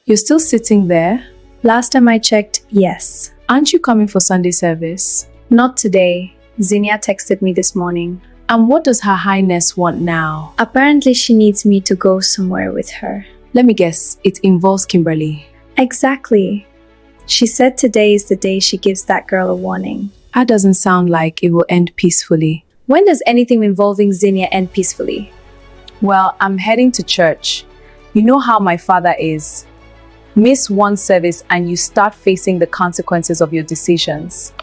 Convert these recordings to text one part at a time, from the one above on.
You're still sitting there? Last time I checked, yes. Aren't you coming for Sunday service? Not today. Zinnia texted me this morning. And what does Her Highness want now? Apparently she needs me to go somewhere with her. Let me guess, it involves Kimberly. Exactly. She said today is the day she gives that girl a warning. That doesn't sound like it will end peacefully. When does anything involving Zinnia end peacefully? Well, I'm heading to church. You know how my father is. Miss one service and you start facing the consequences of your decisions.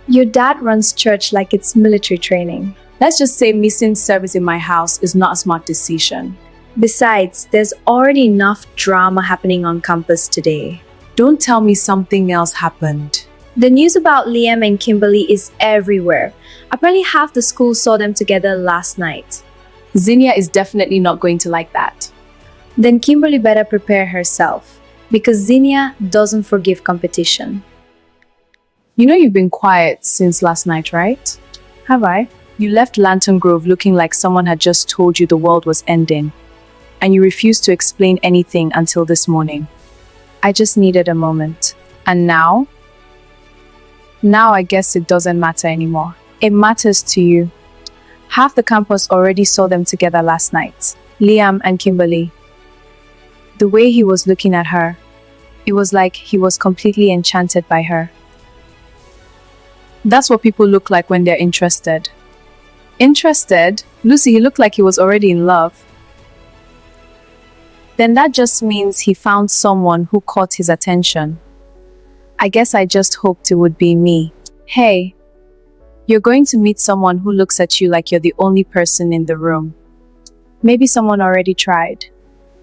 Your dad runs church like it's military training. Let's just say missing service in my house is not a smart decision. Besides, there's already enough drama happening on campus today. Don't tell me something else happened. The news about Liam and Kimberly is everywhere. Apparently half the school saw them together last night. Zinnia is definitely not going to like that. Then Kimberly better prepare herself, because Zinnia doesn't forgive competition. You know you've been quiet since last night, right? Have I? You left Lantern Grove looking like someone had just told you the world was ending. And you refused to explain anything until this morning. I just needed a moment. And now? Now I guess it doesn't matter anymore. It matters to you. Half the campus already saw them together last night. Liam and Kimberly. The way he was looking at her, it was like he was completely enchanted by her. That's what people look like when they're interested. Interested? Lucy, he looked like he was already in love. Then that just means he found someone who caught his attention. I guess I just hoped it would be me. Hey, you're going to meet someone who looks at you like you're the only person in the room. Maybe someone already tried.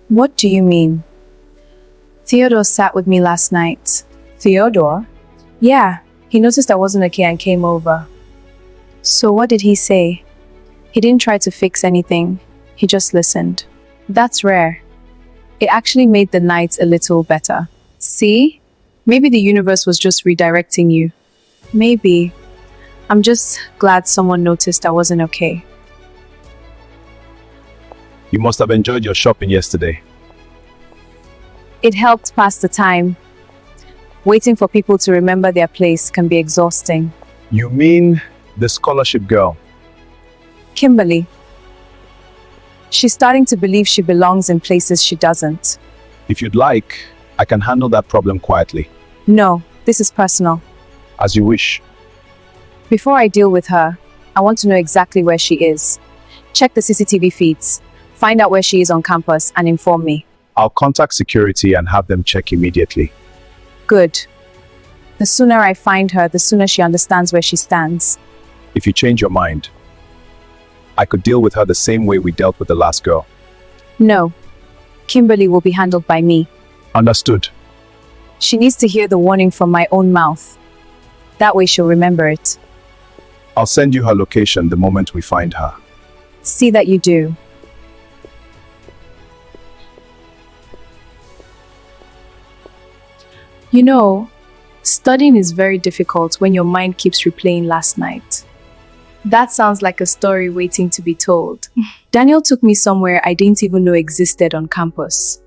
What do you mean? Theodore sat with me last night. Theodore? Yeah, he noticed I wasn't okay and came over. So what did he say? He didn't try to fix anything. He just listened. That's rare. It actually made the night a little better. See? Maybe the universe was just redirecting you. Maybe. I'm just glad someone noticed I wasn't okay. You must have enjoyed your shopping yesterday. It helped pass the time. Waiting for people to remember their place can be exhausting. You mean the scholarship girl? Kimberly. She's starting to believe she belongs in places she doesn't. If you'd like, I can handle that problem quietly. No, this is personal. As you wish. Before I deal with her, I want to know exactly where she is. Check the CCTV feeds. Find out where she is on campus and inform me. I'll contact security and have them check immediately. Good. The sooner I find her, the sooner she understands where she stands. If you change your mind, I could deal with her the same way we dealt with the last girl. No. Kimberly will be handled by me. Understood. She needs to hear the warning from my own mouth. That way she'll remember it. I'll send you her location the moment we find her. See that you do. You know, studying is very difficult when your mind keeps replaying last night. That sounds like a story waiting to be told. Daniel took me somewhere I didn't even know existed on campus.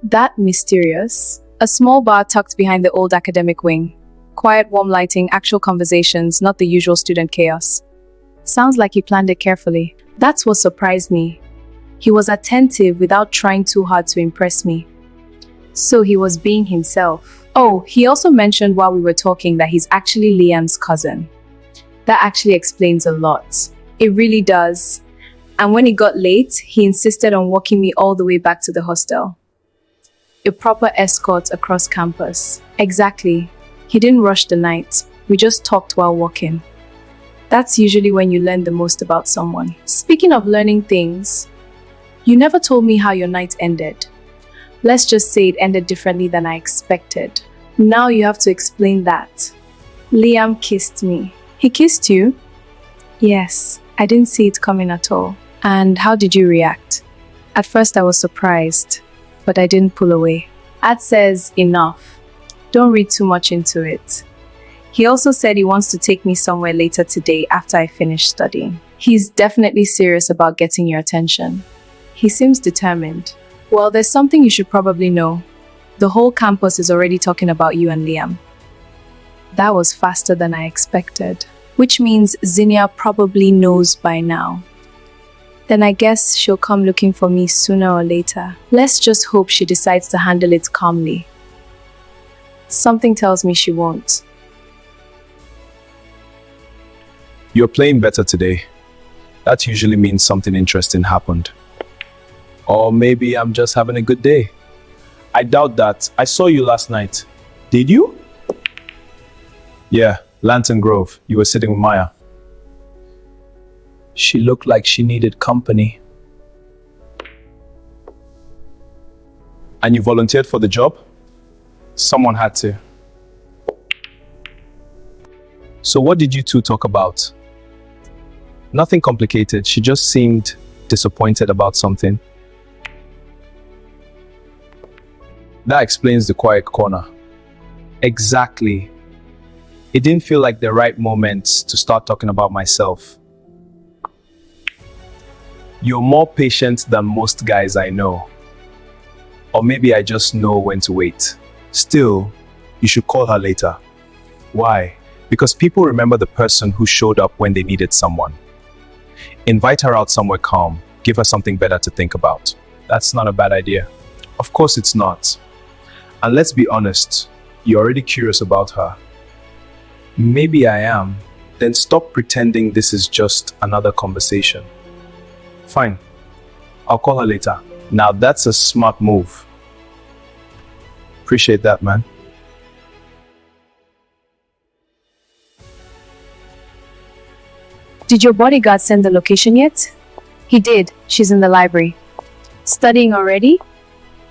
That mysterious? A small bar tucked behind the old academic wing. Quiet, warm lighting, actual conversations, not the usual student chaos. Sounds like he planned it carefully. That's what surprised me. He was attentive without trying too hard to impress me. So he was being himself. Oh, he also mentioned while we were talking that he's actually Liam's cousin. That actually explains a lot. It really does. And when it got late, he insisted on walking me all the way back to the hostel. A proper escort across campus. Exactly. He didn't rush the night. We just talked while walking. That's usually when you learn the most about someone. Speaking of learning things, you never told me how your night ended. Let's just say it ended differently than I expected. Now you have to explain that. Liam kissed me. He kissed you? Yes, I didn't see it coming at all. And how did you react? At first I was surprised, but I didn't pull away. That says enough. Don't read too much into it. He also said he wants to take me somewhere later today after I finish studying. He's definitely serious about getting your attention. He seems determined. Well, there's something you should probably know. The whole campus is already talking about you and Liam. That was faster than I expected, which means Zinnia probably knows by now. Then I guess she'll come looking for me sooner or later. Let's just hope she decides to handle it calmly. Something tells me she won't. You're playing better today. That usually means something interesting happened. Or maybe I'm just having a good day. I doubt that. I saw you last night. Did you? Yeah, Lantern Grove. You were sitting with Maya. She looked like she needed company. And you volunteered for the job? Someone had to. So what did you two talk about? Nothing complicated. She just seemed disappointed about something. That explains the quiet corner. Exactly. It didn't feel like the right moment to start talking about myself. You're more patient than most guys I know. Or maybe I just know when to wait. Still, you should call her later. Why? Because people remember the person who showed up when they needed someone. Invite her out somewhere calm. Give her something better to think about. That's not a bad idea. Of course it's not. And let's be honest, you're already curious about her. Maybe I am. Then stop pretending this is just another conversation. Fine. I'll call her later. Now that's a smart move. Appreciate that, man. Did your bodyguard send the location yet? He did. She's in the library. Studying already?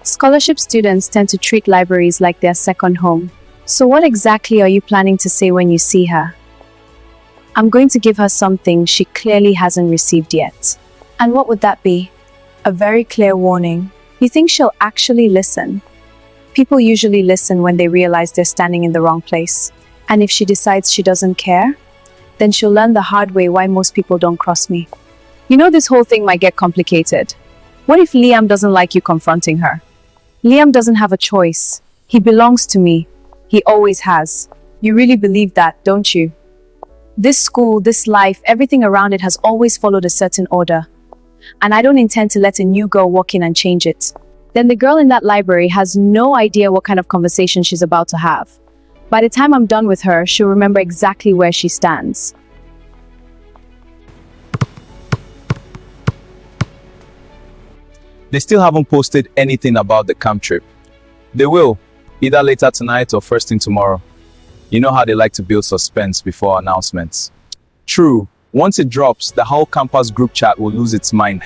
Scholarship students tend to treat libraries like their second home. So what exactly are you planning to say when you see her? I'm going to give her something she clearly hasn't received yet. And what would that be? A very clear warning. You think she'll actually listen? People usually listen when they realize they're standing in the wrong place. And if she decides she doesn't care, then she'll learn the hard way why most people don't cross me. You know, this whole thing might get complicated. What if Liam doesn't like you confronting her? Liam doesn't have a choice. He belongs to me. He always has. You really believe that, don't you? This school, this life, everything around it has always followed a certain order. And I don't intend to let a new girl walk in and change it. Then the girl in that library has no idea what kind of conversation she's about to have. By the time I'm done with her, she'll remember exactly where she stands. They still haven't posted anything about the camp trip. They will, either later tonight or first thing tomorrow. You know how they like to build suspense before announcements. True, once it drops, the whole campus group chat will lose its mind.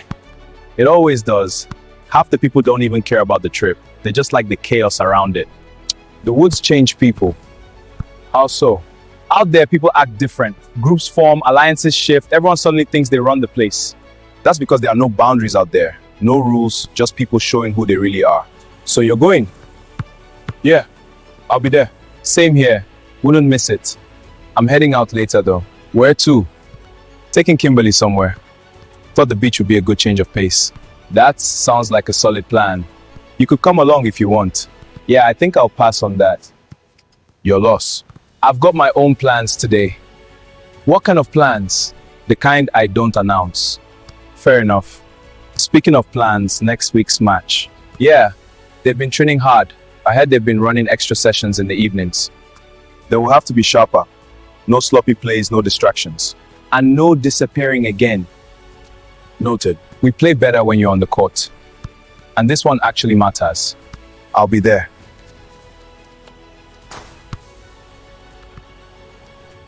It always does. Half the people don't even care about the trip. They just like the chaos around it. The woods change people. How so? Out there, people act different. Groups form, alliances shift, everyone suddenly thinks they run the place. That's because there are no boundaries out there. No rules, just people showing who they really are. So you're going? Yeah, I'll be there. Same here. Wouldn't miss it. I'm heading out later though. Where to? Taking Kimberly somewhere. Thought the beach would be a good change of pace. That sounds like a solid plan. You could come along if you want. Yeah, I think I'll pass on that. Your loss. I've got my own plans today. What kind of plans? The kind I don't announce. Fair enough. Speaking of plans, next week's match. Yeah, they've been training hard. I heard they've been running extra sessions in the evenings. They will have to be sharper. No sloppy plays, no distractions. And no disappearing again. Noted. We play better when you're on the court. And this one actually matters. I'll be there.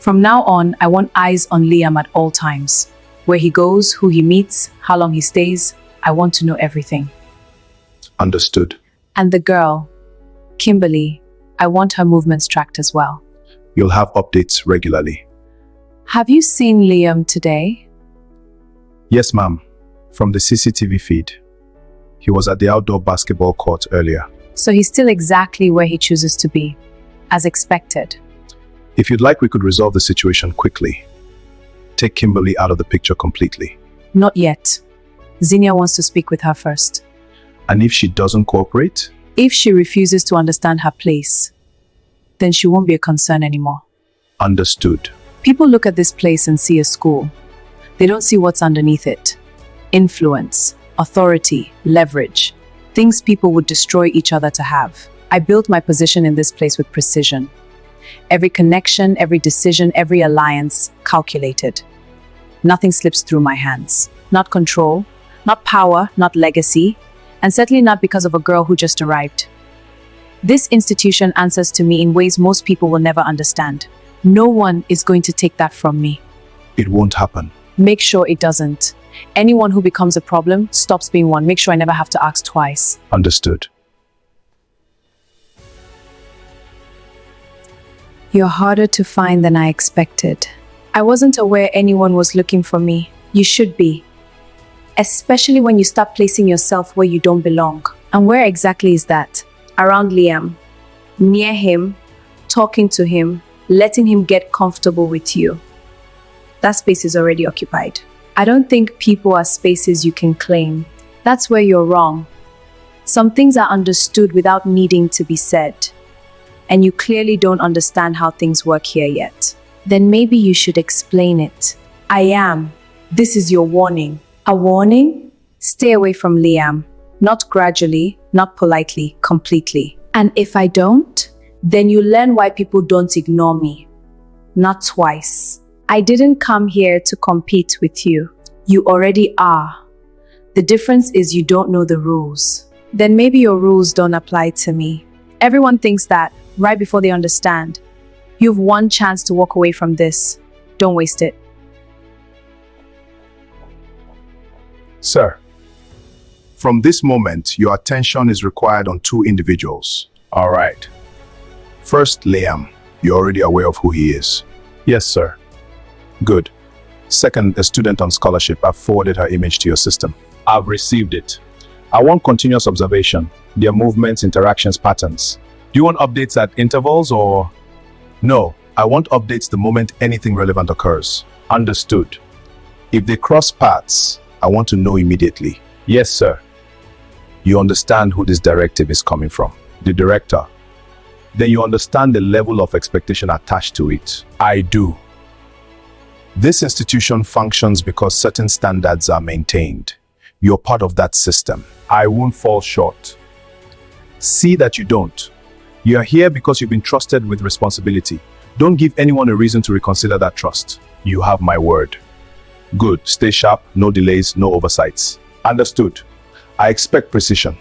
From now on, I want eyes on Liam at all times. Where he goes, who he meets, how long he stays. I want to know everything. Understood. And the girl, Kimberly, I want her movements tracked as well. You'll have updates regularly. Have you seen Liam today? Yes, ma'am. From the CCTV feed. He was at the outdoor basketball court earlier. So he's still exactly where he chooses to be, as expected. If you'd like, we could resolve the situation quickly. Take Kimberly out of the picture completely. Not yet. Zinnia wants to speak with her first. And if she doesn't cooperate? If she refuses to understand her place, then she won't be a concern anymore. Understood. People look at this place and see a school. They don't see what's underneath it. Influence, authority, leverage. Things people would destroy each other to have. I built my position in this place with precision. Every connection, every decision, every alliance, calculated. Nothing slips through my hands. Not control, not power, not legacy, and certainly not because of a girl who just arrived. This institution answers to me in ways most people will never understand. No one is going to take that from me. It won't happen. Make sure it doesn't. Anyone who becomes a problem stops being one. Make sure I never have to ask twice. Understood. You're harder to find than I expected. I wasn't aware anyone was looking for me. You should be. Especially when you start placing yourself where you don't belong. And where exactly is that? Around Liam. Near him, talking to him, letting him get comfortable with you. That space is already occupied. I don't think people are spaces you can claim. That's where you're wrong. Some things are understood without needing to be said. And you clearly don't understand how things work here yet. Then maybe you should explain it. I am. This is your warning. A warning? Stay away from Liam. Not gradually, not politely, completely. And if I don't, then you learn why people don't ignore me. Not twice. I didn't come here to compete with you. You already are. The difference is you don't know the rules. Then maybe your rules don't apply to me. Everyone thinks that right before they understand. You've one chance to walk away from this. Don't waste it. Sir, from this moment, your attention is required on two individuals. All right. First, Liam. You're already aware of who he is. Yes, sir. Good. Second, a student on scholarship. I've forwarded her image to your system. I've received it. I want continuous observation, their movements, interactions, patterns. Do you want updates at intervals or? No, I want updates the moment anything relevant occurs. Understood. If they cross paths, I want to know immediately. Yes, sir. You understand who this directive is coming from. The director. Then you understand the level of expectation attached to it. I do. This institution functions because certain standards are maintained. You're part of that system. I won't fall short. See that you don't. You are here because you've been trusted with responsibility. Don't give anyone a reason to reconsider that trust. You have my word. Good. Stay sharp, no delays, no oversights. Understood. I expect precision.